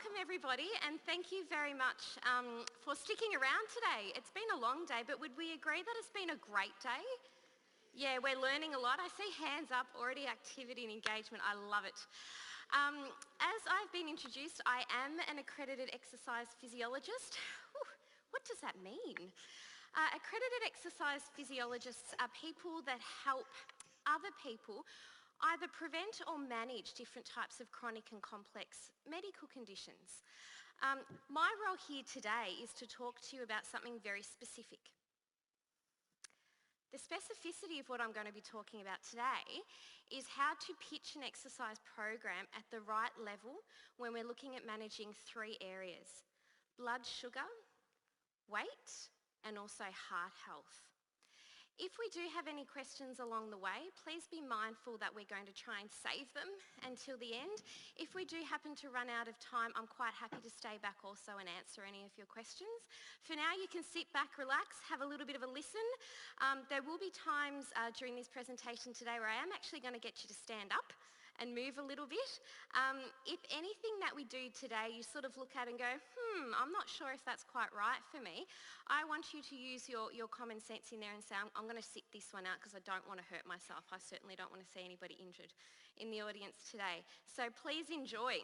welcome everybody, and thank you very much for sticking around today. It's been a long day, but would we agree that it's been a great day? Yeah, we're learning a lot. I see hands up, already activity and engagement. I love it. As I've been introduced, I am an accredited exercise physiologist. Whew, what does that mean? Accredited exercise physiologists are people that help other people either prevent or manage different types of chronic and complex medical conditions. My role here today is to talk to you about something very specific. The specificity of what I'm going to be talking about today is how to pitch an exercise program at the right level when we're looking at managing three areas: blood sugar, weight, and also heart health. If we do have any questions along the way, please be mindful that we're going to try and save them until the end. If we do happen to run out of time, I'm quite happy to stay back also and answer any of your questions. For now, you can sit back, relax, have a little bit of a listen. There will be times during this presentation today where I am actually going to get you to stand up and move a little bit. If anything that we do today you sort of look at and go, I'm not sure if that's quite right for me, I want you to use your common sense in there and say, I'm going to sit this one out because I don't want to hurt myself. I certainly don't want to see anybody injured in the audience today. So please enjoy.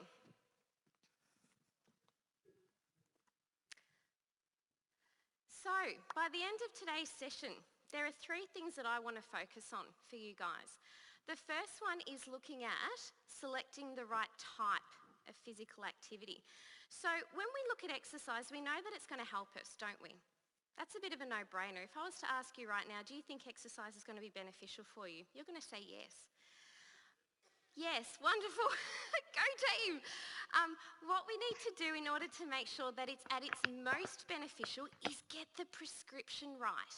So by the end of today's session, there are three things that I want to focus on for you guys. The first one is looking at selecting the right type of physical activity. So when we look at exercise, we know that it's going to help us, don't we? That's a bit of a no-brainer. If I was to ask you right now, do you think exercise is going to be beneficial for you? You're going to say yes. Yes, wonderful. Go team. What we need to do in order to make sure that it's at its most beneficial is get the prescription right.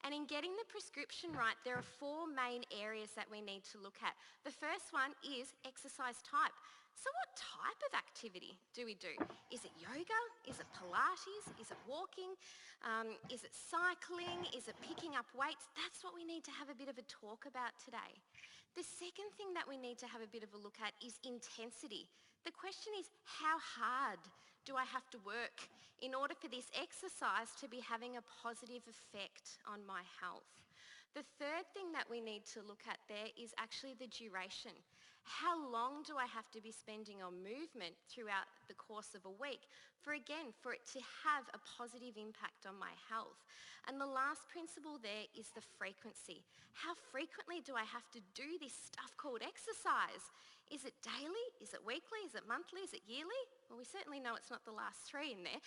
And in getting the prescription right, there are four main areas that we need to look at. The first one is exercise type. So what type of activity do we do? Is it yoga? Is it Pilates? Is it walking? Is it cycling? Is it picking up weights? That's what we need to have a bit of a talk about today. The second thing that we need to have a bit of a look at is intensity. The question is, how hard do I have to work in order for this exercise to be having a positive effect on my health? The third thing that we need to look at there is actually the duration. How long do I have to be spending on movement throughout the course of a week for it to have a positive impact on my health? And the last principle there is the frequency. How frequently do I have to do this stuff called exercise? Is it daily? Is it weekly? Is it monthly? Is it yearly? Well, we certainly know it's not the last three in there.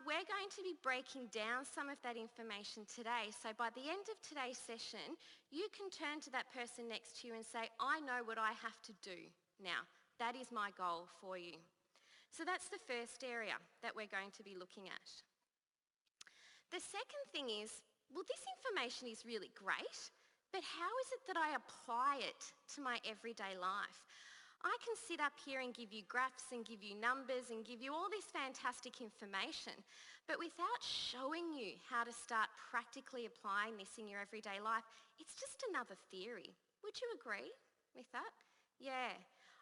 We're going to be breaking down some of that information today. So by the end of today's session, you can turn to that person next to you and say, I know what I have to do now. That is my goal for you. So that's the first area that we're going to be looking at. The second thing is, well, this information is really great, but how is it that I apply it to my everyday life? I can sit up here and give you graphs and give you numbers and give you all this fantastic information, but without showing you how to start practically applying this in your everyday life, it's just another theory. Would you agree with that? Yeah.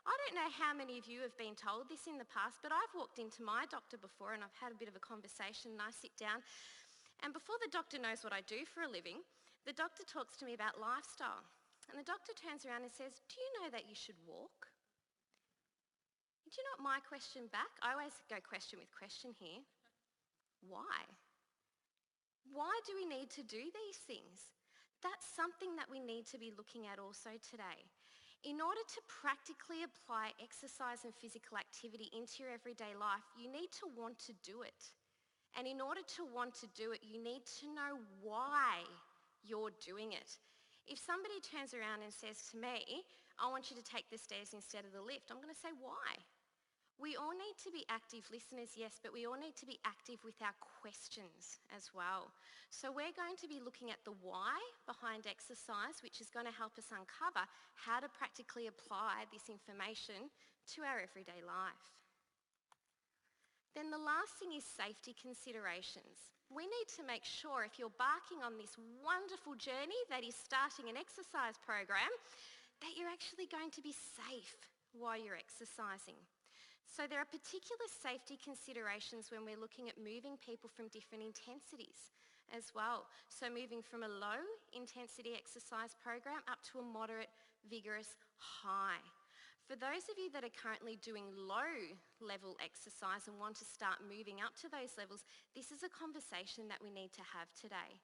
I don't know how many of you have been told this in the past, but I've walked into my doctor before and I've had a bit of a conversation and I sit down, and before the doctor knows what I do for a living, the doctor talks to me about lifestyle. And the doctor turns around and says, do you know that you should walk? Do you know what my question back? I always go question with question here. Why? Why do we need to do these things? That's something that we need to be looking at also today. In order to practically apply exercise and physical activity into your everyday life, you need to want to do it. And in order to want to do it, you need to know why you're doing it. If somebody turns around and says to me, I want you to take the stairs instead of the lift, I'm going to say, why? We all need to be active listeners, yes, but we all need to be active with our questions as well. So we're going to be looking at the why behind exercise, which is going to help us uncover how to practically apply this information to our everyday life. Then the last thing is safety considerations. We need to make sure if you're embarking on this wonderful journey that is starting an exercise program, that you're actually going to be safe while you're exercising. So there are particular safety considerations when we're looking at moving people from different intensities as well. So moving from a low intensity exercise program up to a moderate, vigorous, high. For those of you that are currently doing low level exercise and want to start moving up to those levels, this is a conversation that we need to have today.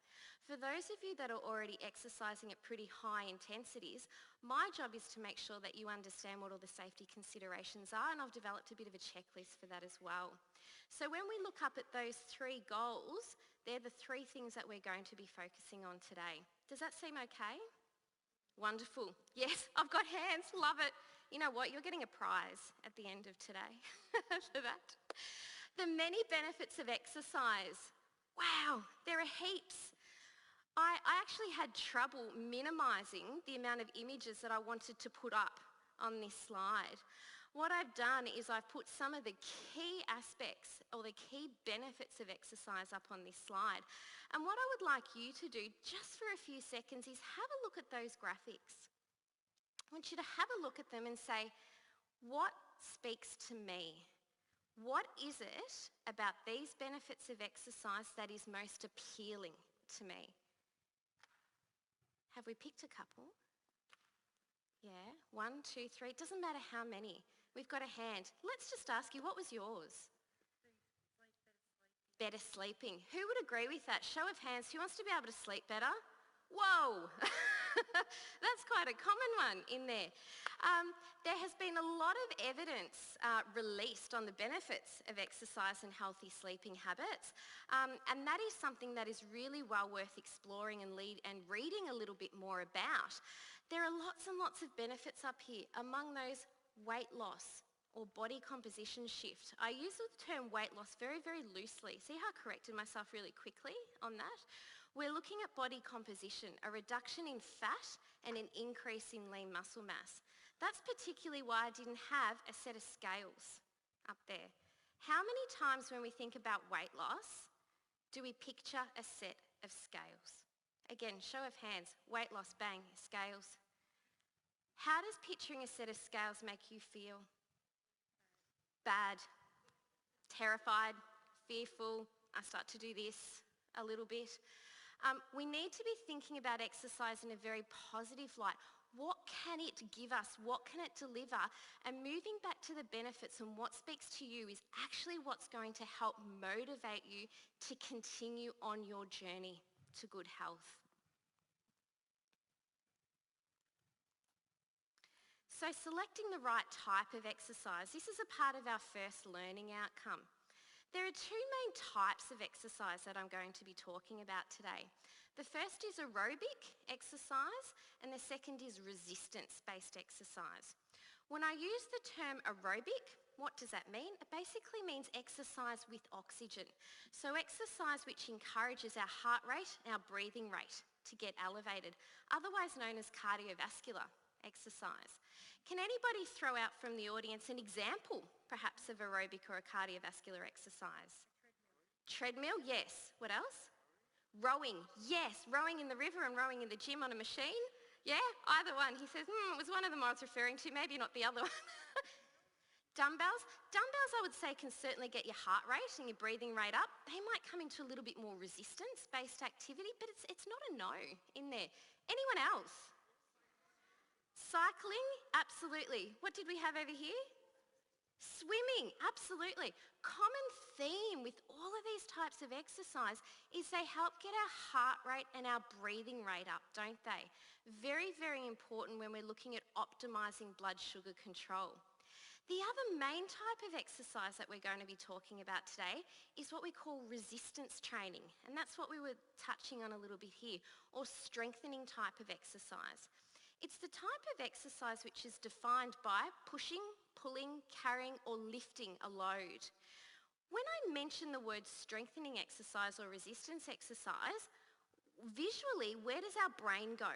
For those of you that are already exercising at pretty high intensities, my job is to make sure that you understand what all the safety considerations are, and I've developed a bit of a checklist for that as well. So when we look up at those 3 goals, they're the 3 things that we're going to be focusing on today. Does that seem okay? Wonderful. Yes, I've got hands. Love it. You know what? You're getting a prize at the end of today for that. The many benefits of exercise. Wow, there are heaps. I actually had trouble minimising the amount of images that I wanted to put up on this slide. What I've done is I've put some of the key aspects or the key benefits of exercise up on this slide. And what I would like you to do just for a few seconds is have a look at those graphics. I want you to have a look at them and say, what speaks to me? What is it about these benefits of exercise that is most appealing to me? Have we picked a couple? Yeah, 1, 2, 3. It doesn't matter how many. We've got a hand. Let's just ask you, what was yours? Better sleeping. Who would agree with that? Show of hands. Who wants to be able to sleep better? Whoa! That's quite a common one in there. There has been a lot of evidence released on the benefits of exercise and healthy sleeping habits, and that is something that is really well worth exploring and reading a little bit more about. There are lots and lots of benefits up here, among those weight loss or body composition shift. I use the term weight loss very, very loosely. See how I corrected myself really quickly on that? We're looking at body composition, a reduction in fat and an increase in lean muscle mass. That's particularly why I didn't have a set of scales up there. How many times when we think about weight loss do we picture a set of scales? Again, show of hands, weight loss, bang, scales. How does picturing a set of scales make you feel? Bad, terrified, fearful. I start to do this a little bit. We need to be thinking about exercise in a very positive light. What can it give us? What can it deliver? And moving back to the benefits and what speaks to you is actually what's going to help motivate you to continue on your journey to good health. So selecting the right type of exercise, this is a part of our first learning outcome. There are 2 main types of exercise that I'm going to be talking about today. The first is aerobic exercise and the second is resistance-based exercise. When I use the term aerobic, what does that mean? It basically means exercise with oxygen. So exercise which encourages our heart rate, our breathing rate to get elevated, otherwise known as cardiovascular exercise. Can anybody throw out from the audience an example, perhaps, of aerobic or a cardiovascular exercise? Treadmill, yes. What else? Rowing, yes. Rowing in the river and rowing in the gym on a machine? Yeah, either one. He says, it was one of them I was referring to, maybe not the other one. Dumbbells? Dumbbells, I would say, can certainly get your heart rate and your breathing rate up. They might come into a little bit more resistance-based activity, but it's not a no in there. Anyone else? Cycling? Absolutely. What did we have over here? Swimming, absolutely. Common theme with all of these types of exercise is they help get our heart rate and our breathing rate up, don't they? Very, very important when we're looking at optimizing blood sugar control. The other main type of exercise that we're going to be talking about today is what we call resistance training, and that's what we were touching on a little bit here, or strengthening type of exercise. It's the type of exercise which is defined by pushing, pulling, carrying or lifting a load. When I mention the word strengthening exercise or resistance exercise, visually, where does our brain go?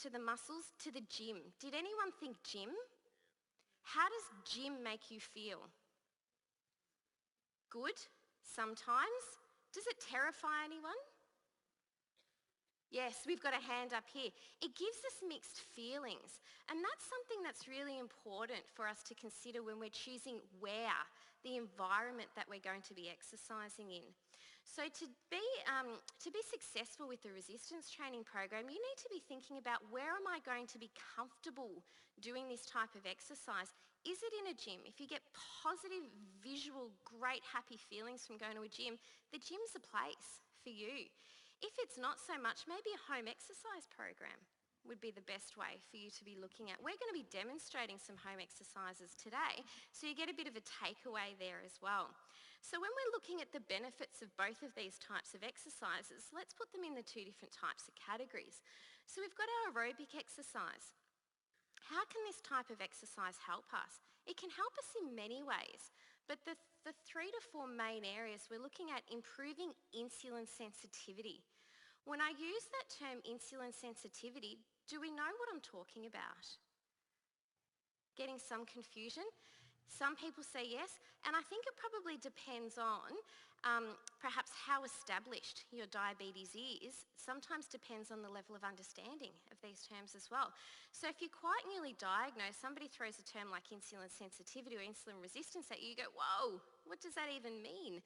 To the muscles, to the gym. Did anyone think gym? How does gym make you feel? Good? Sometimes? Does it terrify anyone? Yes, we've got a hand up here. It gives us mixed feelings, and that's something that's really important for us to consider when we're choosing where, the environment that we're going to be exercising in. So to be successful with the resistance training program, you need to be thinking about, where am I going to be comfortable doing this type of exercise? Is it in a gym? If you get positive, visual, great, happy feelings from going to a gym, the gym's a place for you. If it's not so much, maybe a home exercise program would be the best way for you to be looking at. We're going to be demonstrating some home exercises today, so you get a bit of a takeaway there as well. So when we're looking at the benefits of both of these types of exercises, let's put them in the two different types of categories. So we've got our aerobic exercise. How can this type of exercise help us? It can help us in many ways, but the 3 to 4 main areas, we're looking at improving insulin sensitivity. When I use that term insulin sensitivity, do we know what I'm talking about? Getting some confusion? Some people say yes, and I think it probably depends on perhaps how established your diabetes is. Sometimes depends on the level of understanding of these terms as well. So if you're quite newly diagnosed, somebody throws a term like insulin sensitivity or insulin resistance at you, you go, whoa, what does that even mean?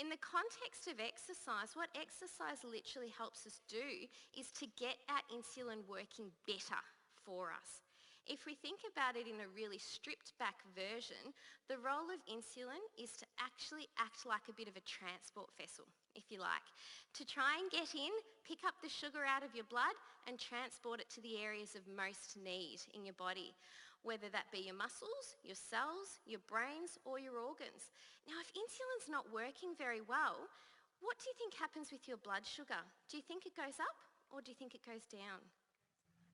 In the context of exercise, what exercise literally helps us do is to get our insulin working better for us. If we think about it in a really stripped back version, the role of insulin is to actually act like a bit of a transport vessel, if you like, to try and get in, pick up the sugar out of your blood and transport it to the areas of most need in your body, whether that be your muscles, your cells, your brains or your organs. Now, if insulin's not working very well, what do you think happens with your blood sugar? Do you think it goes up or do you think it goes down?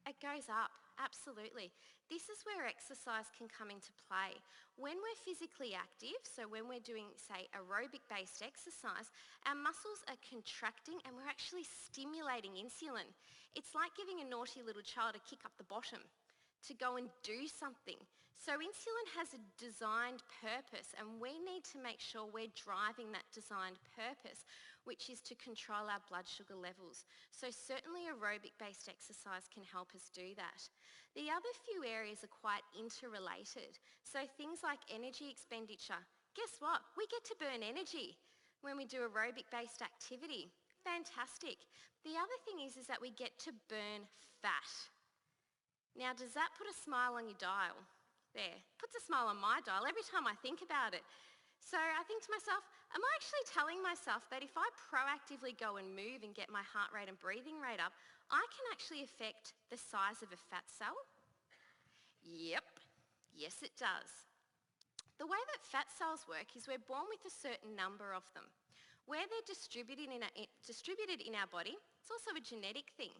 It goes up, absolutely. This is where exercise can come into play. When we're physically active, so when we're doing, say, aerobic-based exercise, our muscles are contracting and we're actually stimulating insulin. It's like giving a naughty little child a kick up the bottom to go and do something. So insulin has a designed purpose, and we need to make sure we're driving that designed purpose, which is to control our blood sugar levels. So certainly aerobic-based exercise can help us do that. The other few areas are quite interrelated. So things like energy expenditure. Guess what? We get to burn energy when we do aerobic-based activity. Fantastic. The other thing is that we get to burn fat. Now, does that put a smile on your dial? There, puts a smile on my dial every time I think about it. So I think to myself, am I actually telling myself that if I proactively go and move and get my heart rate and breathing rate up, I can actually affect the size of a fat cell? Yep, yes it does. The way that fat cells work is we're born with a certain number of them. Where they're distributed in our body, it's also a genetic thing.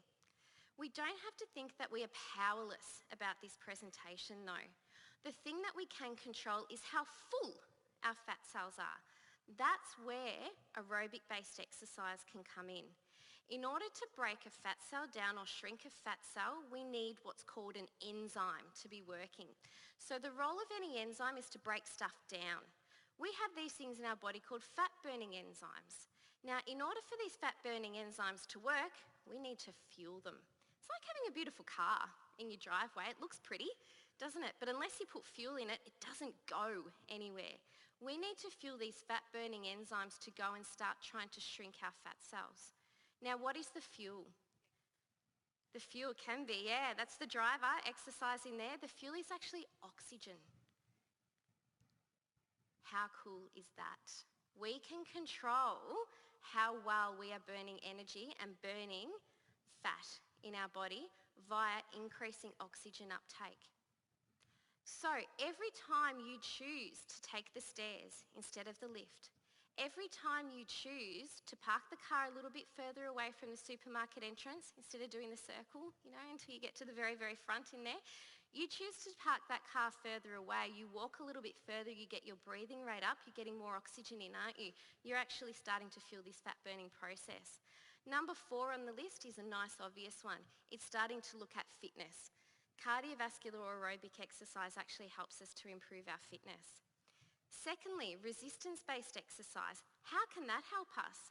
We don't have to think that we are powerless about this presentation, though. The thing that we can control is how full our fat cells are. That's where aerobic-based exercise can come in. In order to break a fat cell down or shrink a fat cell, we need what's called an enzyme to be working. So the role of any enzyme is to break stuff down. We have these things in our body called fat-burning enzymes. Now, in order for these fat-burning enzymes to work, we need to fuel them. It's like having a beautiful car in your driveway. It looks pretty, doesn't it? But unless you put fuel in it, it doesn't go anywhere. We need to fuel these fat-burning enzymes to go and start trying to shrink our fat cells. Now, what is the fuel? The fuel can be, that's the driver exercising there. The fuel is actually oxygen. How cool is that? We can control how well we are burning energy and burning fat in our body via increasing oxygen uptake. So every time you choose to take the stairs instead of the lift, every time you choose to park the car a little bit further away from the supermarket entrance instead of doing the circle, until you get to the very, very front in there, you choose to park that car further away, you walk a little bit further, you get your breathing rate up, you're getting more oxygen in, aren't you? You're actually starting to fuel this fat-burning process. Number 4 on the list is a nice obvious one. It's starting to look at fitness. Cardiovascular or aerobic exercise actually helps us to improve our fitness. Secondly, resistance-based exercise. How can that help us?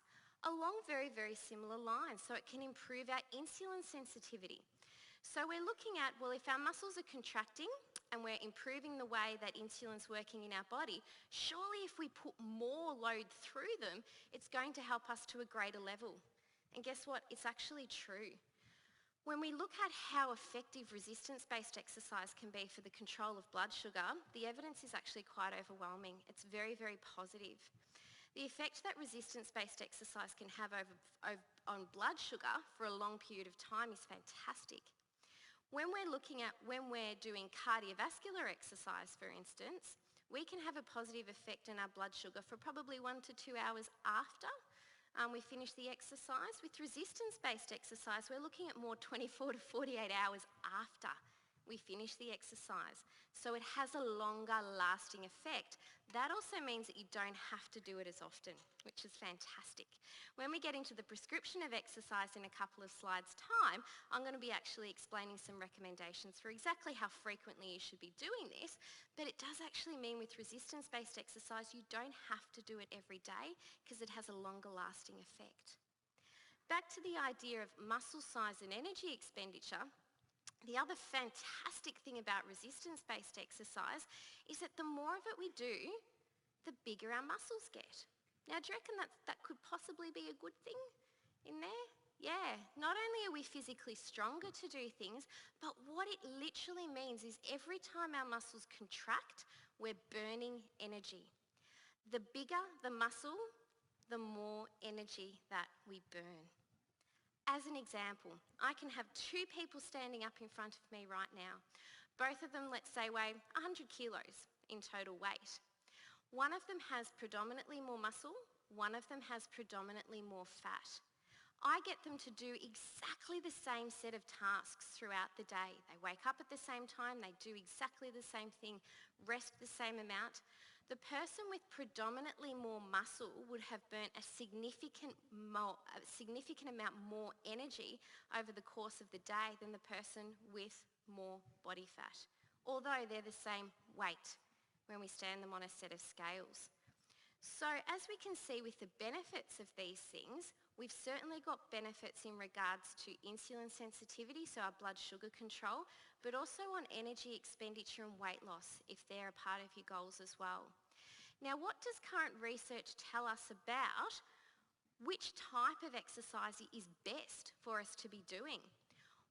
Along very, very similar lines, so it can improve our insulin sensitivity. So we're looking at, well, if our muscles are contracting and we're improving the way that insulin's working in our body, surely if we put more load through them, it's going to help us to a greater level. And guess what? It's actually true. When we look at how effective resistance-based exercise can be for the control of blood sugar, the evidence is actually quite overwhelming. It's very, very positive. The effect that resistance-based exercise can have on blood sugar for a long period of time is fantastic. When we're doing cardiovascular exercise, for instance, we can have a positive effect on our blood sugar for probably 1 to 2 hours after we finish the exercise. With resistance-based exercise, we're looking at more 24 to 48 hours after we finish the exercise. So it has a longer lasting effect. That also means that you don't have to do it as often, which is fantastic. When we get into the prescription of exercise in a couple of slides' time, I'm going to be actually explaining some recommendations for exactly how frequently you should be doing this, but it does actually mean with resistance-based exercise you don't have to do it every day because it has a longer lasting effect. Back to the idea of muscle size and energy expenditure, the other fantastic thing about resistance-based exercise is that the more of it we do, the bigger our muscles get. Now, do you reckon that could possibly be a good thing in there? Yeah, not only are we physically stronger to do things, but what it literally means is every time our muscles contract, we're burning energy. The bigger the muscle, the more energy that we burn. As an example, I can have 2 people standing up in front of me right now. Both of them, let's say, weigh 100 kilos in total weight. One of them has predominantly more muscle, one of them has predominantly more fat. I get them to do exactly the same set of tasks throughout the day. They wake up at the same time, they do exactly the same thing, rest the same amount. The person with predominantly more muscle would have burnt a significant amount more energy over the course of the day than the person with more body fat, although they're the same weight when we stand them on a set of scales. So as we can see with the benefits of these things, we've certainly got benefits in regards to insulin sensitivity, so our blood sugar control, but also on energy expenditure and weight loss if they're a part of your goals as well. Now, what does current research tell us about which type of exercise is best for us to be doing?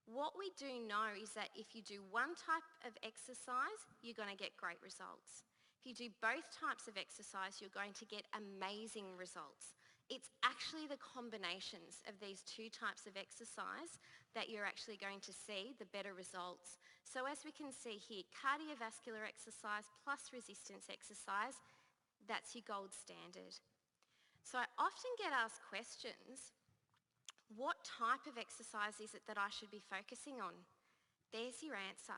What we do know is that if you do one type of exercise, you're going to get great results. If you do both types of exercise, you're going to get amazing results. It's actually the combinations of these 2 types of exercise that you're actually going to see the better results. So as we can see here, cardiovascular exercise plus resistance exercise, that's your gold standard. So I often get asked questions, what type of exercise is it that I should be focusing on? There's your answer.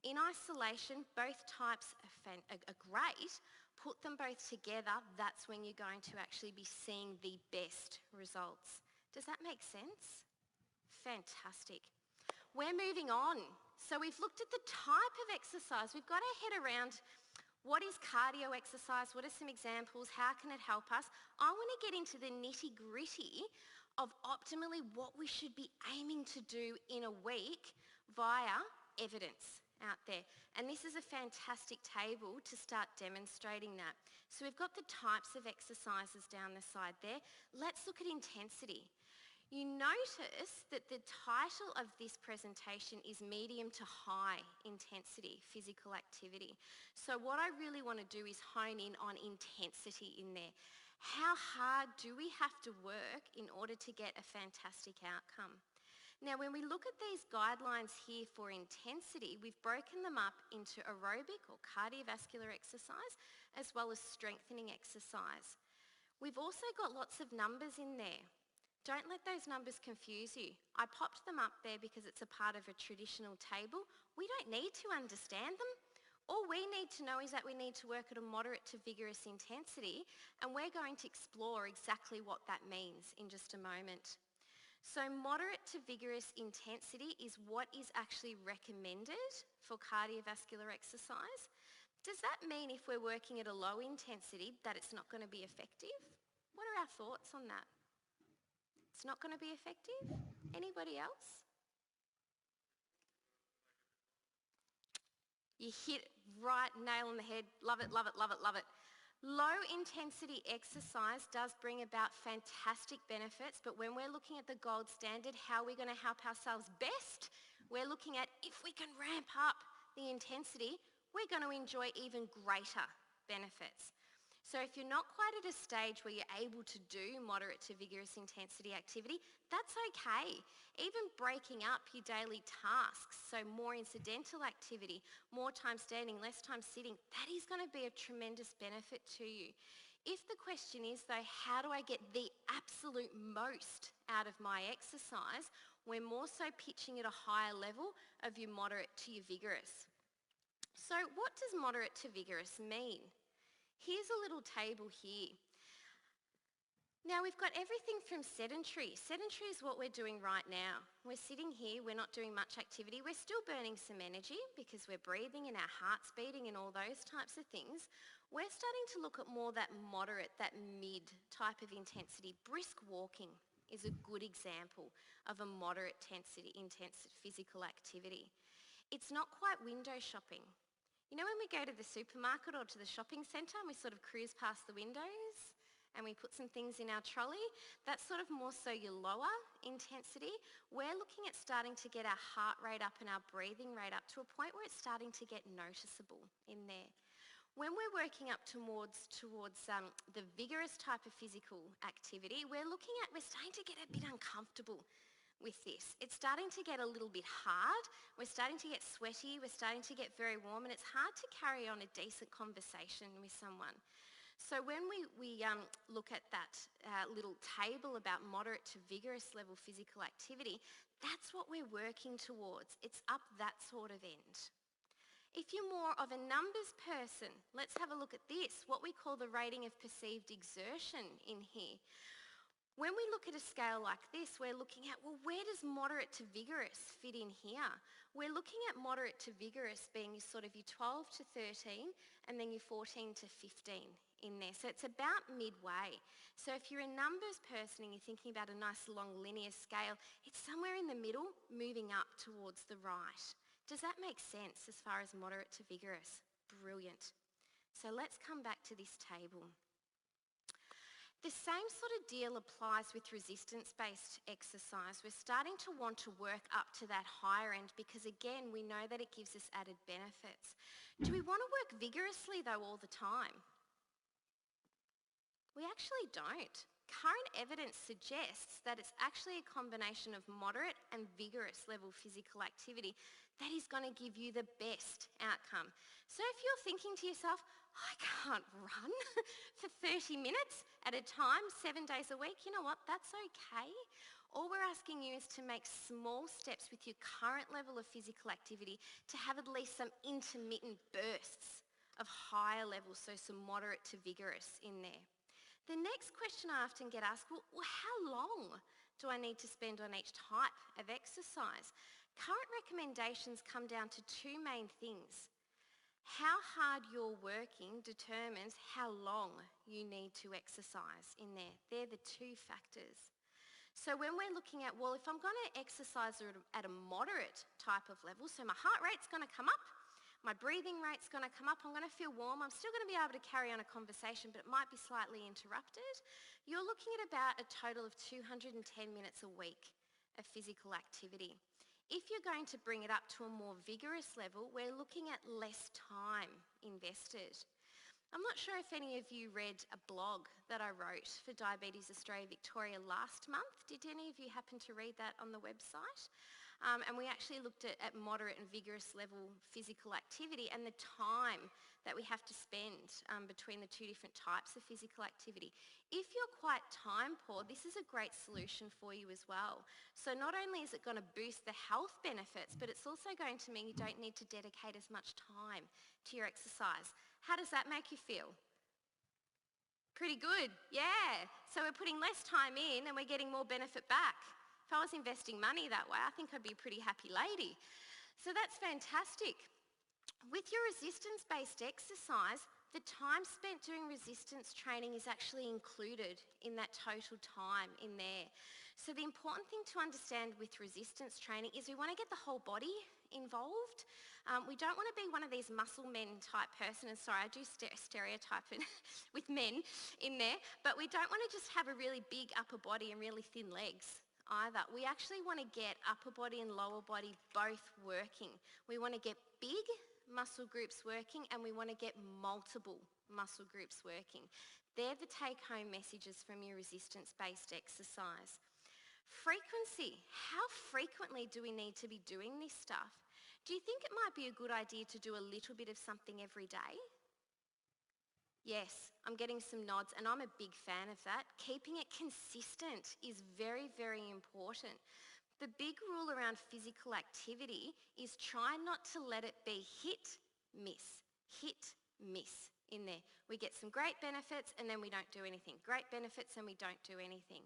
In isolation, both types are great. Put them both together, that's when you're going to actually be seeing the best results. Does that make sense? Fantastic. We're moving on. So we've looked at the type of exercise. We've got our head around what is cardio exercise, what are some examples, how can it help us? I want to get into the nitty-gritty of optimally what we should be aiming to do in a week via evidence out there. And this is a fantastic table to start demonstrating that. So we've got the types of exercises down the side there. Let's look at intensity. You notice that the title of this presentation is medium to high intensity physical activity. So what I really want to do is hone in on intensity in there. How hard do we have to work in order to get a fantastic outcome? Now, when we look at these guidelines here for intensity, we've broken them up into aerobic or cardiovascular exercise, as well as strengthening exercise. We've also got lots of numbers in there. Don't let those numbers confuse you. I popped them up there because it's a part of a traditional table. We don't need to understand them. All we need to know is that we need to work at a moderate to vigorous intensity, and we're going to explore exactly what that means in just a moment. So moderate to vigorous intensity is what is actually recommended for cardiovascular exercise. Does that mean if we're working at a low intensity that it's not going to be effective? What are our thoughts on that? It's not going to be effective? Anybody else? You hit right nail on the head. Love it, love it, love it, love it. Low intensity exercise does bring about fantastic benefits, but when we're looking at the gold standard, how we're going to help ourselves best, we're looking at if we can ramp up the intensity, we're going to enjoy even greater benefits. So if you're not quite at a stage where you're able to do moderate to vigorous intensity activity, that's okay. Even breaking up your daily tasks, so more incidental activity, more time standing, less time sitting, that is going to be a tremendous benefit to you. If the question is though, how do I get the absolute most out of my exercise, we're more so pitching at a higher level of your moderate to your vigorous. So what does moderate to vigorous mean? Here's a little table here. Now we've got everything from sedentary. Sedentary is what we're doing right now. We're sitting here, we're not doing much activity. We're still burning some energy because we're breathing and our heart's beating and all those types of things. We're starting to look at more that moderate, that mid type of intensity. Brisk walking is a good example of a moderate intense physical activity. It's not quite window shopping. You know when we go to the supermarket or to the shopping centre and we sort of cruise past the windows and we put some things in our trolley? That's sort of more so your lower intensity. We're looking at starting to get our heart rate up and our breathing rate up to a point where it's starting to get noticeable in there. When we're working up towards the vigorous type of physical activity, we're starting to get a bit uncomfortable with this. It's starting to get a little bit hard. We're starting to get sweaty. We're starting to get very warm, and it's hard to carry on a decent conversation with someone. So when we look at that little table about moderate to vigorous level physical activity, that's what we're working towards. It's up that sort of end. If you're more of a numbers person, let's have a look at this, what we call the rating of perceived exertion in here. When we look at a scale like this, we're looking at, well, where does moderate to vigorous fit in here? We're looking at moderate to vigorous being sort of your 12 to 13 and then your 14 to 15 in there. So it's about midway. So if you're a numbers person and you're thinking about a nice long linear scale, it's somewhere in the middle, moving up towards the right. Does that make sense as far as moderate to vigorous? Brilliant. So let's come back to this table. The same sort of deal applies with resistance-based exercise. We're starting to want to work up to that higher end because, again, we know that it gives us added benefits. Do we want to work vigorously, though, all the time? We actually don't. Current evidence suggests that it's actually a combination of moderate and vigorous level physical activity that is going to give you the best outcome. So if you're thinking to yourself, I can't run for 30 minutes at a time, 7 days a week, you know what, that's okay. All we're asking you is to make small steps with your current level of physical activity to have at least some intermittent bursts of higher levels, so some moderate to vigorous in there. The next question I often get asked, well, how long do I need to spend on each type of exercise? Current recommendations come down to two main things. How hard you're working determines how long you need to exercise in there. They're the two factors. So when we're looking at, well, if I'm going to exercise at a moderate type of level, so my heart rate's going to come up, my breathing rate's going to come up, I'm going to feel warm, I'm still going to be able to carry on a conversation, but it might be slightly interrupted. You're looking at about a total of 210 minutes a week of physical activity. If you're going to bring it up to a more vigorous level, we're looking at less time invested. I'm not sure if any of you read a blog that I wrote for Diabetes Australia Victoria last month. Did any of you happen to read that on the website? And we actually looked at moderate and vigorous level physical activity and the time that we have to spend between the two different types of physical activity. If you're quite time poor, this is a great solution for you as well. So not only is it going to boost the health benefits, but it's also going to mean you don't need to dedicate as much time to your exercise. How does that make you feel? Pretty good, yeah. So we're putting less time in and we're getting more benefit back. If I was investing money that way, I think I'd be a pretty happy lady. So that's fantastic. With your resistance-based exercise, the time spent doing resistance training is actually included in that total time in there. So the important thing to understand with resistance training is we want to get the whole body involved. We don't want to be one of these muscle men type person, and sorry, I do stereotype it with men in there, but we don't want to just have a really big upper body and really thin legs either. We actually want to get upper body and lower body both working. We want to get big muscle groups working, and we want to get multiple muscle groups working. They're the take-home messages from your resistance-based exercise. Frequency. How frequently do we need to be doing this stuff? Do you think it might be a good idea to do a little bit of something every day? Yes, I'm getting some nods, and I'm a big fan of that. Keeping it consistent is very, very important. The big rule around physical activity is try not to let it be hit, miss in there. We get some great benefits and then we don't do anything. Great benefits and we don't do anything.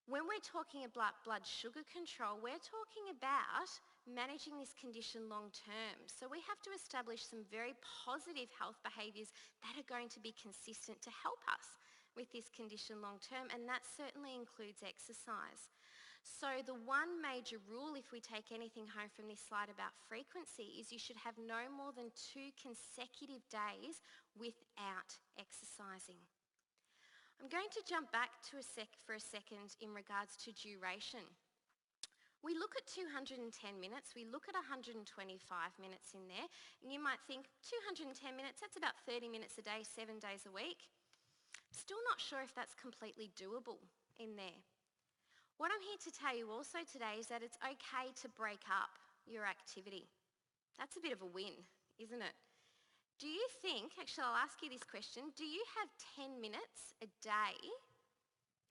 When we're talking about blood sugar control, we're talking about managing this condition long term. So we have to establish some very positive health behaviours that are going to be consistent to help us with this condition long term, and that certainly includes exercise. So the one major rule, if we take anything home from this slide about frequency, is you should have no more than 2 consecutive days without exercising. I'm going to jump back for a second in regards to duration. We look at 210 minutes, we look at 125 minutes in there, and you might think 210 minutes, that's about 30 minutes a day, 7 days a week. Still not sure if that's completely doable in there. What I'm here to tell you also today is that it's okay to break up your activity. That's a bit of a win, isn't it? Do you think, actually I'll ask you this question, do you have 10 minutes a day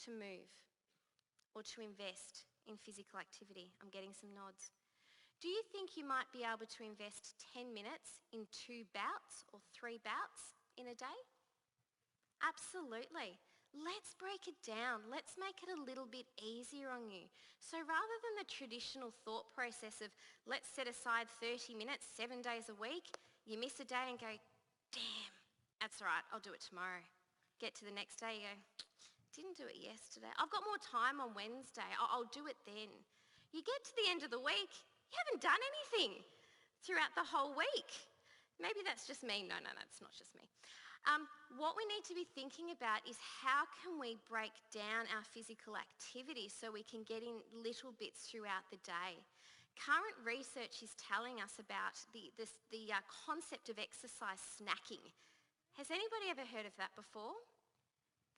to move or to invest in physical activity? I'm getting some nods. Do you think you might be able to invest 10 minutes in 2 bouts or 3 bouts in a day? Absolutely. Let's break it down. Let's make it a little bit easier on you. So rather than the traditional thought process of let's set aside 30 minutes, 7 days a week, you miss a day and go, damn, that's all right, I'll do it tomorrow. Get to the next day, you go, didn't do it yesterday. I've got more time on Wednesday, I'll do it then. You get to the end of the week, you haven't done anything throughout the whole week. Maybe that's just me. No, it's not just me. What we need to be thinking about is how can we break down our physical activity so we can get in little bits throughout the day. Current research is telling us about the concept of exercise snacking. Has anybody ever heard of that before?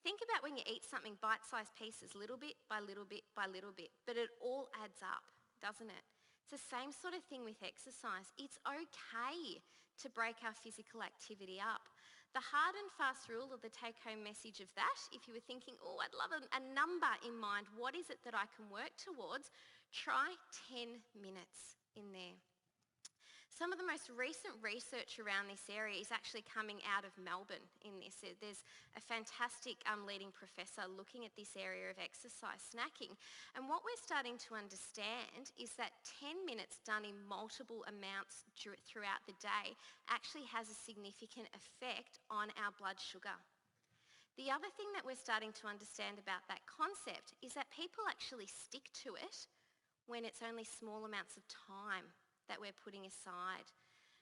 Think about when you eat something bite-sized pieces, little bit by little bit by little bit, but it all adds up, doesn't it? It's the same sort of thing with exercise. It's okay to break our physical activity up. The hard and fast rule, or the take-home message of that, if you were thinking, oh, I'd love a number in mind, what is it that I can work towards? Try 10 minutes in there. Some of the most recent research around this area is actually coming out of Melbourne in this. There's a fantastic leading professor looking at this area of exercise snacking. And what we're starting to understand is that 10 minutes done in multiple amounts throughout the day actually has a significant effect on our blood sugar. The other thing that we're starting to understand about that concept is that people actually stick to it when it's only small amounts of time that we're putting aside.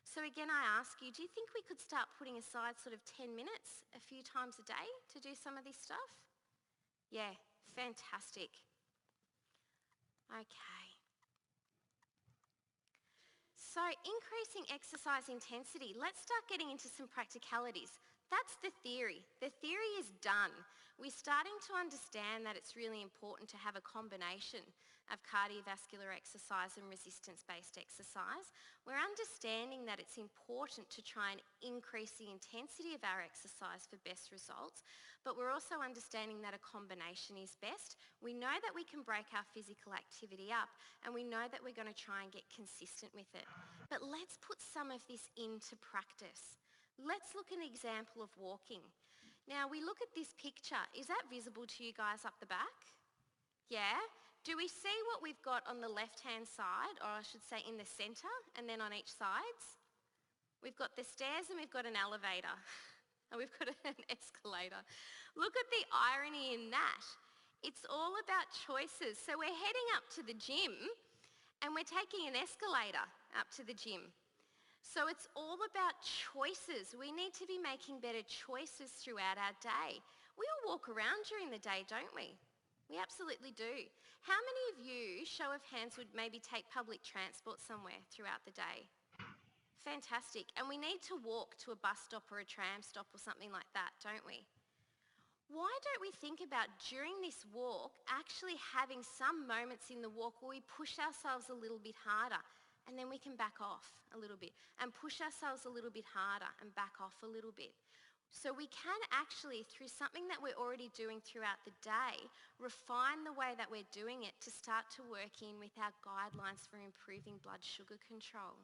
So again, I ask you, do you think we could start putting aside sort of 10 minutes a few times a day to do some of this stuff? Yeah, fantastic. Okay. So increasing exercise intensity, let's start getting into some practicalities. That's the theory. The theory is done. We're starting to understand that it's really important to have a combination of cardiovascular exercise and resistance-based exercise. We're understanding that it's important to try and increase the intensity of our exercise for best results, but we're also understanding that a combination is best. We know that we can break our physical activity up, and we know that we're going to try and get consistent with it. But let's put some of this into practice. Let's look at an example of walking. Now, we look at this picture. Is that visible to you guys up the back? Yeah? Do we see what we've got on the left-hand side, or I should say in the centre, and then on each sides? We've got the stairs and we've got an elevator. And we've got an escalator. Look at the irony in that. It's all about choices. So we're heading up to the gym and we're taking an escalator up to the gym. So it's all about choices. We need to be making better choices throughout our day. We all walk around during the day, don't we? We absolutely do. How many of you, show of hands, would maybe take public transport somewhere throughout the day? Fantastic. And we need to walk to a bus stop or a tram stop or something like that, don't we? Why don't we think about, during this walk, actually having some moments in the walk where we push ourselves a little bit harder and then we can back off a little bit and push ourselves a little bit harder and back off a little bit. So we can actually, through something that we're already doing throughout the day, refine the way that we're doing it to start to work in with our guidelines for improving blood sugar control.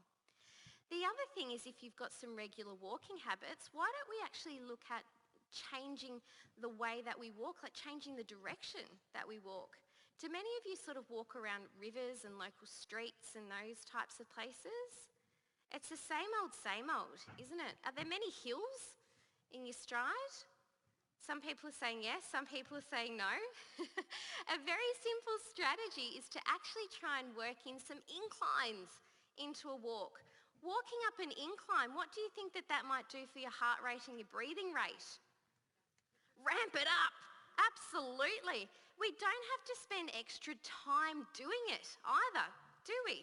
The other thing is, if you've got some regular walking habits, why don't we actually look at changing the way that we walk, like changing the direction that we walk? Do many of you sort of walk around rivers and local streets and those types of places? It's the same old, isn't it? Are there many hills in your stride? Some people are saying yes, some people are saying no. A very simple strategy is to actually try and work in some inclines into a walk. Walking up an incline, what do you think that might do for your heart rate and your breathing rate? Ramp it up. Absolutely. We don't have to spend extra time doing it either, do we?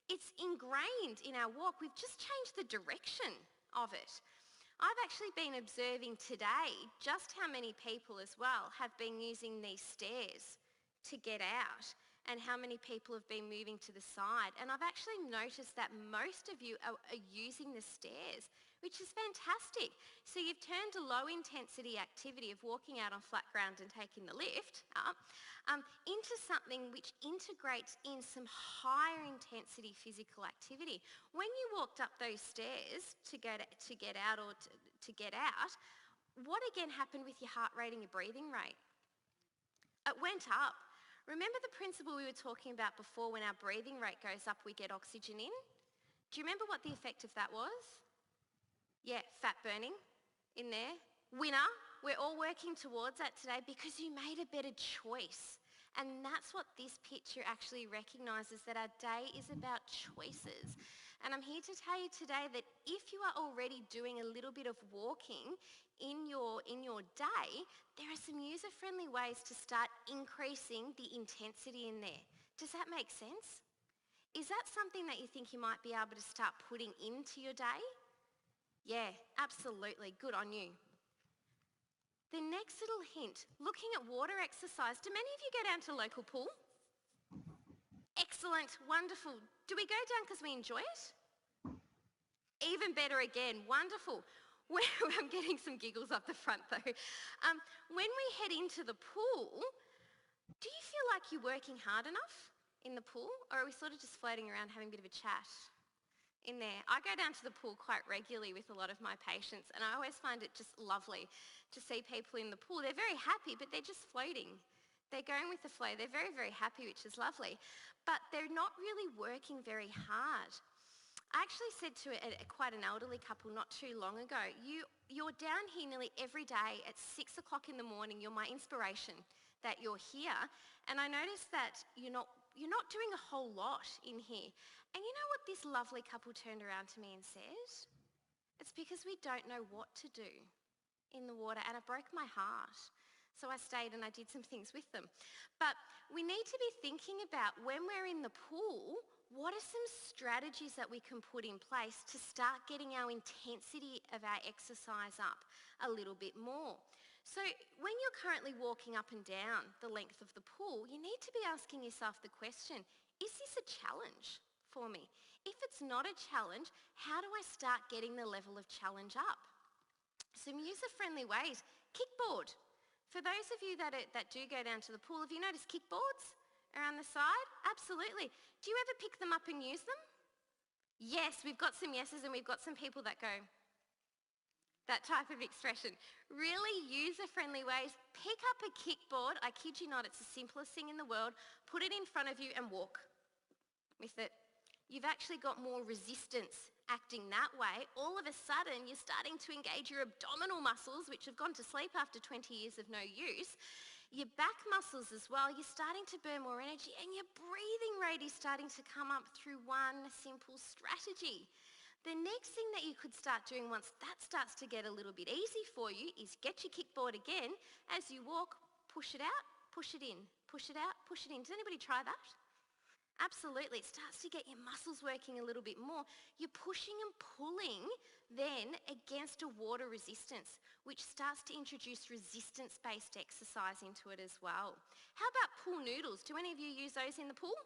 It's ingrained in our walk. We've just changed the direction of it. I've actually been observing today just how many people as well have been using these stairs to get out, and how many people have been moving to the side. And I've actually noticed that most of you are using the stairs, which is fantastic. So you've turned a low intensity activity of walking out on flat ground and taking the lift up into something which integrates in some higher intensity physical activity. When you walked up those stairs to get out, what again happened with your heart rate and your breathing rate? It went up. Remember the principle we were talking about before? When our breathing rate goes up, we get oxygen in. Do you remember what the effect of that was? Yeah, fat burning in there. Winner. We're all working towards that today because you made a better choice. And that's what this picture actually recognises, that our day is about choices. And I'm here to tell you today that if you are already doing a little bit of walking in your day, there are some user-friendly ways to start increasing the intensity in there. Does that make sense? Is that something that you think you might be able to start putting into your day? Yeah, absolutely. Good on you. The next little hint, looking at water exercise. Do many of you go down to a local pool? Excellent, wonderful. Do we go down because we enjoy it? Even better again, wonderful. I'm getting some giggles up the front though. When we head into the pool, do you feel like you're working hard enough in the pool, or are we sort of just floating around having a bit of a chat in there? I go down to the pool quite regularly with a lot of my patients, and I always find it just lovely to see people in the pool. They're very happy, but they're just floating. They're going with the flow. They're very, very happy, which is lovely, but they're not really working very hard. I actually said to quite an elderly couple not too long ago, you're down here nearly every day at 6 o'clock in the morning. You're my inspiration that you're here. And I noticed that you're not doing a whole lot in here. And you know what this lovely couple turned around to me and said? It's because we don't know what to do in the water, and it broke my heart. So I stayed and I did some things with them. But we need to be thinking about, when we're in the pool, what are some strategies that we can put in place to start getting our intensity of our exercise up a little bit more? So when you're currently walking up and down the length of the pool, you need to be asking yourself the question, is this a challenge for me? If it's not a challenge, how do I start getting the level of challenge up? Some user-friendly ways. Kickboard. For those of you that do go down to the pool, have you noticed kickboards around the side? Absolutely. Do you ever pick them up and use them? Yes, we've got some yeses and we've got some people that go, that type of expression. Really user-friendly ways. Pick up a kickboard. I kid you not, it's the simplest thing in the world. Put it in front of you and walk with it. You've actually got more resistance acting that way. All of a sudden, you're starting to engage your abdominal muscles, which have gone to sleep after 20 years of no use. Your back muscles as well, you're starting to burn more energy and your breathing rate is starting to come up through one simple strategy. The next thing that you could start doing once that starts to get a little bit easy for you is get your kickboard again. As you walk, push it out, push it in, push it out, push it in. Does anybody try that? Absolutely. It starts to get your muscles working a little bit more. You're pushing and pulling then against a water resistance, which starts to introduce resistance-based exercise into it as well. How about pool noodles? Do any of you use those in the pool?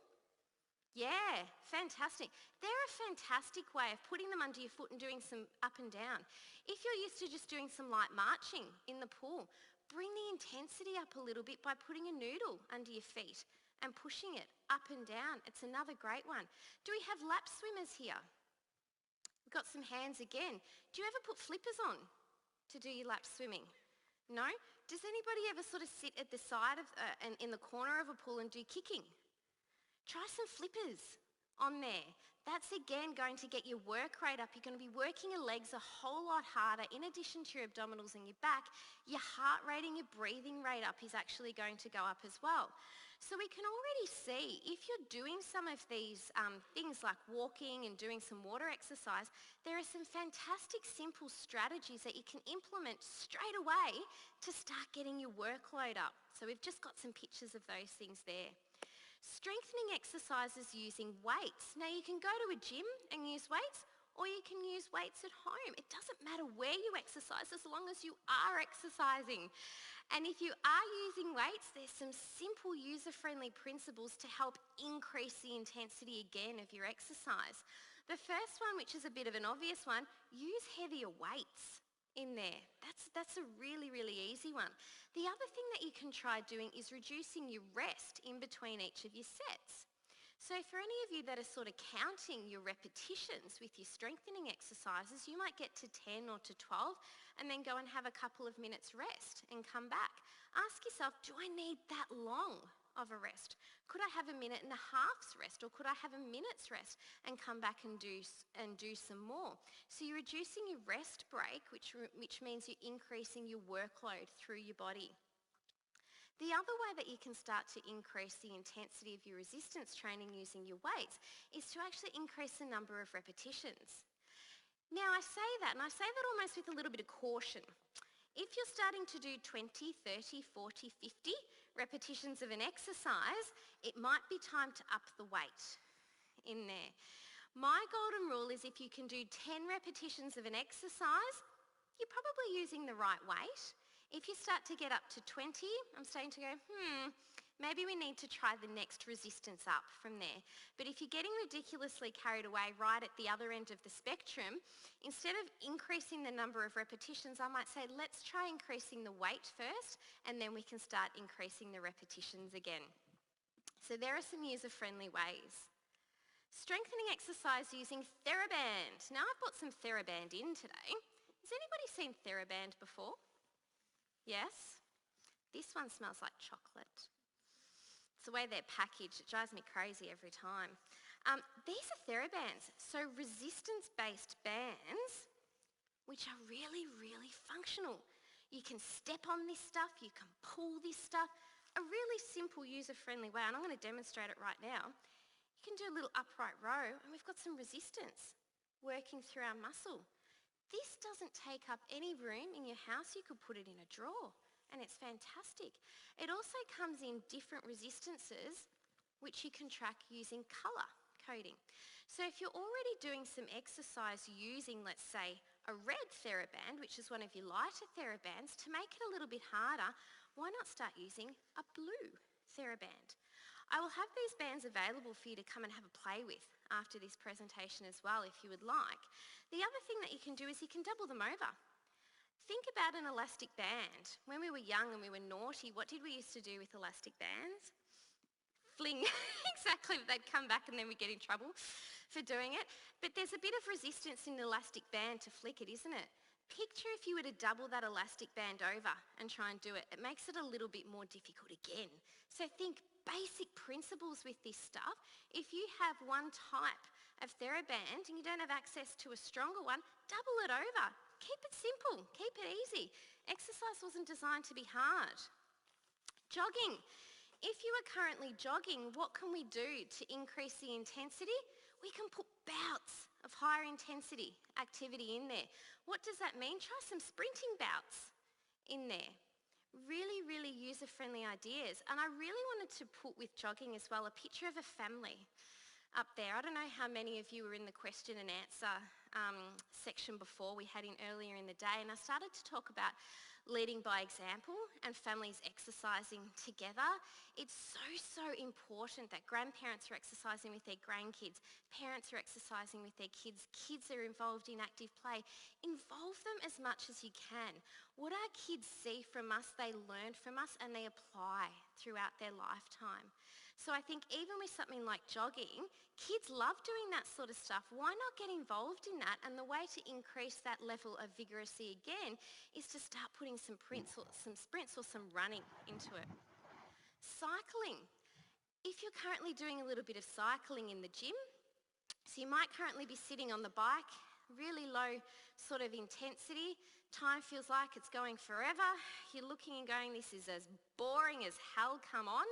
Yeah, fantastic. They're a fantastic way of putting them under your foot and doing some up and down. If you're used to just doing some light marching in the pool, bring the intensity up a little bit by putting a noodle under your feet and pushing it up and down. It's another great one. Do we have lap swimmers here? We've got some hands again. Do you ever put flippers on to do your lap swimming? No? Does anybody ever sort of sit at the side of and in the corner of a pool and do kicking? Try some flippers on there. That's again going to get your work rate up. You're going to be working your legs a whole lot harder. In addition to your abdominals and your back, your heart rate and your breathing rate up is actually going to go up as well. So we can already see if you're doing some of these things like walking and doing some water exercise, there are some fantastic simple strategies that you can implement straight away to start getting your workload up. So we've just got some pictures of those things there. Strengthening exercises using weights. Now you can go to a gym and use weights, or you can use weights at home. It doesn't matter where you exercise as long as you are exercising. And if you are using weights, there's some simple user-friendly principles to help increase the intensity again of your exercise. The first one, which is a bit of an obvious one, use heavier weights in there. That's a really, really easy one. The other thing that you can try doing is reducing your rest in between each of your sets. So for any of you that are sort of counting your repetitions with your strengthening exercises, you might get to 10 or to 12 and then go and have a couple of minutes rest and come back. Ask yourself, do I need that long of a rest? Could I have a minute and a half's rest, or could I have a minute's rest and come back and do some more? So you're reducing your rest break, which means you're increasing your workload through your body. The other way that you can start to increase the intensity of your resistance training using your weights is to actually increase the number of repetitions. Now I say that, and I say that almost with a little bit of caution. If you're starting to do 20, 30, 40, 50 repetitions of an exercise, it might be time to up the weight in there. My golden rule is if you can do 10 repetitions of an exercise, you're probably using the right weight. If you start to get up to 20, I'm starting to go, maybe we need to try the next resistance up from there. But if you're getting ridiculously carried away right at the other end of the spectrum, instead of increasing the number of repetitions, I might say, let's try increasing the weight first, and then we can start increasing the repetitions again. So there are some user-friendly ways. Strengthening exercise using TheraBand. Now I've got some TheraBand in today. Has anybody seen TheraBand before? Yes? This one smells like chocolate. It's the way they're packaged. It drives me crazy every time. These are TheraBands, so resistance-based bands, which are really, really functional. You can step on this stuff, you can pull this stuff, a really simple user-friendly way, and I'm going to demonstrate it right now. You can do a little upright row, and we've got some resistance working through our muscle. This doesn't take up any room in your house. You could put it in a drawer, and it's fantastic. It also comes in different resistances, which you can track using colour coding. So if you're already doing some exercise using, let's say, a red TheraBand, which is one of your lighter TheraBands, to make it a little bit harder, why not start using a blue TheraBand? I will have these bands available for you to come and have a play with after this presentation as well, if you would like. The other thing that you can do is you can double them over. Think about an elastic band. When we were young and we were naughty, what did we used to do with elastic bands? Fling. Exactly, they'd come back and then we'd get in trouble for doing it. But there's a bit of resistance in an elastic band to flick it, isn't it? Picture if you were to double that elastic band over and try and do it. It makes it a little bit more difficult again. So think basic principles with this stuff. If you have one type of TheraBand and you don't have access to a stronger one, double it over. Keep it simple, keep it easy. Exercise wasn't designed to be hard. Jogging. If you are currently jogging, what can we do to increase the intensity? We can put bouts of higher intensity activity in there. What does that mean? Try some sprinting bouts in there. Really, really user-friendly ideas. And I really wanted to put with jogging as well a picture of a family up there. I don't know how many of you were in the question and answer section before we had in earlier in the day, and I started to talk about leading by example and families exercising together. It's so important that grandparents are exercising with their grandkids, parents are exercising with their kids are involved in active play. Involve them as much as you can. What our kids see from us, they learn from us and they apply throughout their lifetime. So I think even with something like jogging, kids love doing that sort of stuff. Why not get involved in that? And the way to increase that level of vigorousy again is to start putting some sprints or some running into it. Cycling. If you're currently doing a little bit of cycling in the gym, so you might currently be sitting on the bike, really low sort of intensity, time feels like it's going forever, you're looking and going, this is as boring as hell, come on.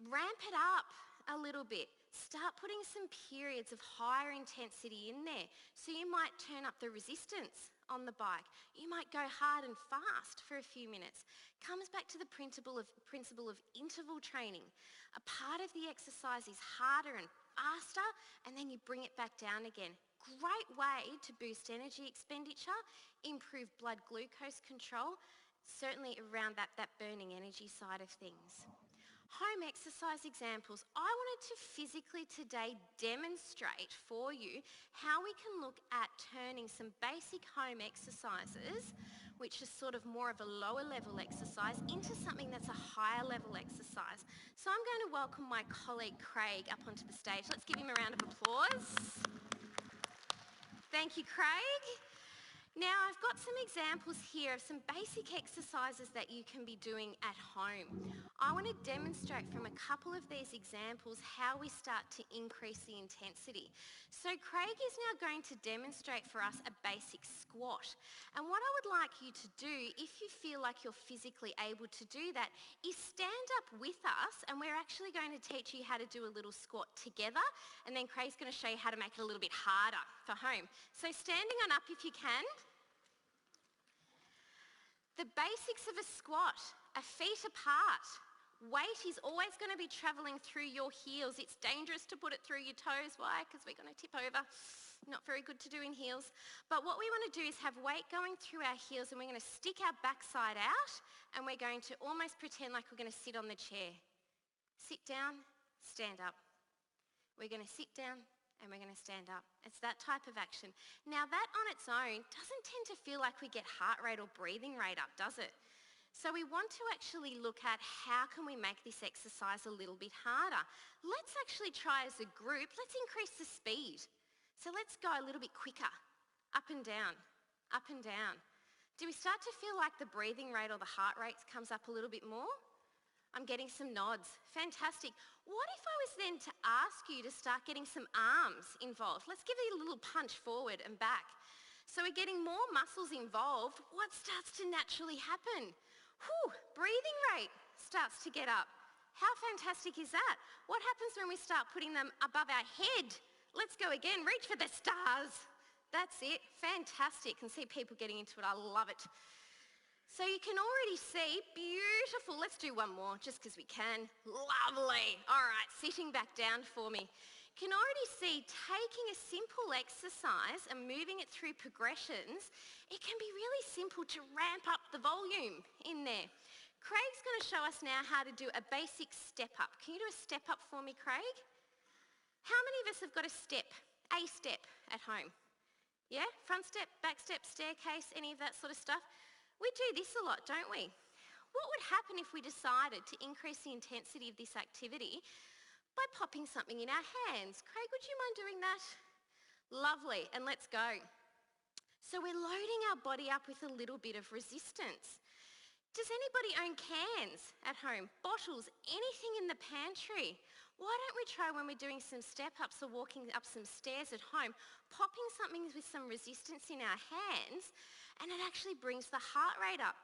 Ramp it up a little bit. Start putting some periods of higher intensity in there. So you might turn up the resistance on the bike. You might go hard and fast for a few minutes. Comes back to the principle of interval training. A part of the exercise is harder and faster, and then you bring it back down again. Great way to boost energy expenditure, improve blood glucose control, certainly around that burning energy side of things. Home exercise examples. I wanted to physically today demonstrate for you how we can look at turning some basic home exercises, which is sort of more of a lower level exercise, into something that's a higher level exercise. So I'm going to welcome my colleague Craig up onto the stage. Let's give him a round of applause. Thank you, Craig. Now, I've got some examples here of some basic exercises that you can be doing at home. I want to demonstrate from a couple of these examples how we start to increase the intensity. So Craig is now going to demonstrate for us a basic squat. And what I would like you to do, if you feel like you're physically able to do that, is stand up with us, and we're actually going to teach you how to do a little squat together, and then Craig's going to show you how to make it a little bit harder for home. So standing on up if you can. The basics of a squat are feet apart. Weight is always going to be travelling through your heels. It's dangerous to put it through your toes. Why? Because we're going to tip over. Not very good to do in heels. But what we want to do is have weight going through our heels, and we're going to stick our backside out, and we're going to almost pretend like we're going to sit on the chair. Sit down, stand up. We're going to sit down, and we're going to stand up. It's that type of action. Now that on its own doesn't tend to feel like we get heart rate or breathing rate up, does it? So we want to actually look at how can we make this exercise a little bit harder. Let's actually try as a group, let's increase the speed. So let's go a little bit quicker, up and down, up and down. Do we start to feel like the breathing rate or the heart rate comes up a little bit more? I'm getting some nods. Fantastic. What if I was then to ask you to start getting some arms involved? Let's give it a little punch forward and back. So we're getting more muscles involved. What starts to naturally happen? Breathing rate starts to get up. How fantastic is that? What happens when we start putting them above our head? Let's go again. Reach for the stars. That's it. Fantastic. Can see people getting into it. I love it. So you can already see, beautiful. Let's do one more just because we can. Lovely. All right, sitting back down for me. Can already see taking a simple exercise and moving it through progressions, it can be really simple to ramp up the volume in there. Craig's going to show us now how to do a basic step up. Can you do a step up for me, Craig? How many of us have got a step at home? Yeah, front step, back step, staircase, any of that sort of stuff? We do this a lot, don't we? What would happen if we decided to increase the intensity of this activity by popping something in our hands? Craig, would you mind doing that? Lovely, and let's go. So we're loading our body up with a little bit of resistance. Does anybody own cans at home? Bottles, anything in the pantry? Why don't we try when we're doing some step-ups or walking up some stairs at home, popping something with some resistance in our hands, and it actually brings the heart rate up.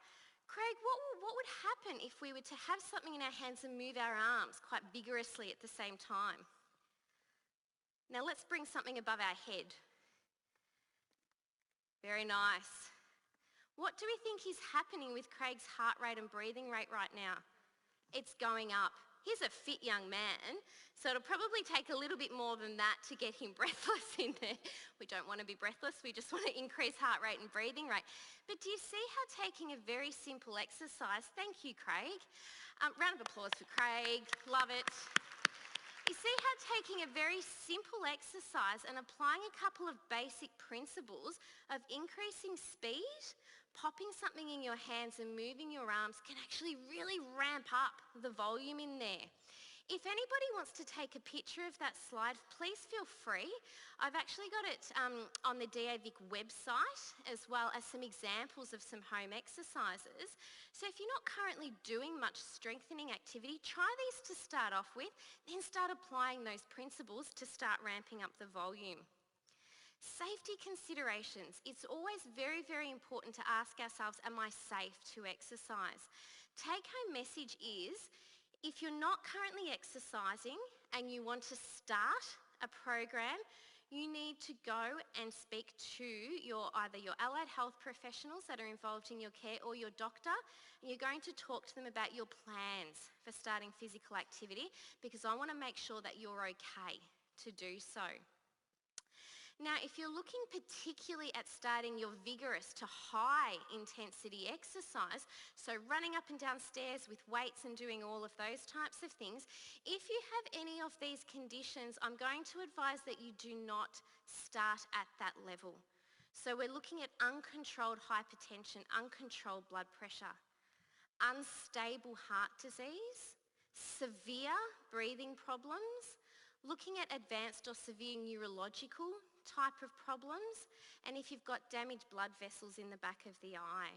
Craig, what would happen if we were to have something in our hands and move our arms quite vigorously at the same time? Now let's bring something above our head. Very nice. What do we think is happening with Craig's heart rate and breathing rate right now? It's going up. He's a fit young man, so it'll probably take a little bit more than that to get him breathless in there. We don't want to be breathless, we just want to increase heart rate and breathing rate. But do you see how taking a very simple exercise, thank you Craig, round of applause for Craig, love it. You see how taking a very simple exercise and applying a couple of basic principles of increasing speed, popping something in your hands and moving your arms can actually really ramp up the volume in there. If anybody wants to take a picture of that slide, please feel free. I've actually got it on the DAVIC website, as well as some examples of some home exercises. So if you're not currently doing much strengthening activity, try these to start off with, then start applying those principles to start ramping up the volume. Safety considerations. It's always very, very important to ask ourselves, am I safe to exercise? Take-home message is, if you're not currently exercising and you want to start a program, you need to go and speak to either your allied health professionals that are involved in your care or your doctor, and you're going to talk to them about your plans for starting physical activity, because I want to make sure that you're okay to do so. Now, if you're looking particularly at starting your vigorous to high intensity exercise, so running up and down stairs with weights and doing all of those types of things, if you have any of these conditions, I'm going to advise that you do not start at that level. So we're looking at uncontrolled hypertension, uncontrolled blood pressure, unstable heart disease, severe breathing problems, looking at advanced or severe neurological type of problems, and if you've got damaged blood vessels in the back of the eye.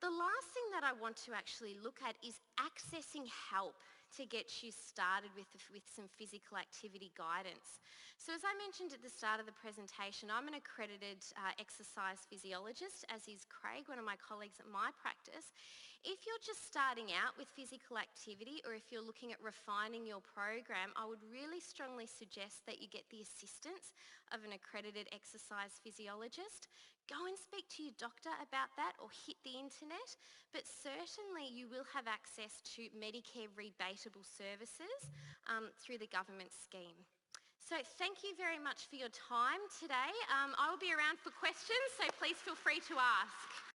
The last thing that I want to actually look at is accessing help to get you started with some physical activity guidance. So as I mentioned at the start of the presentation, I'm an accredited exercise physiologist, as is Craig, one of my colleagues at my practice. If you're just starting out with physical activity, or if you're looking at refining your program, I would really strongly suggest that you get the assistance of an accredited exercise physiologist. Go and speak to your doctor about that, or hit the internet, but certainly you will have access to Medicare rebatable services through the government scheme. So thank you very much for your time today. I will be around for questions, so please feel free to ask.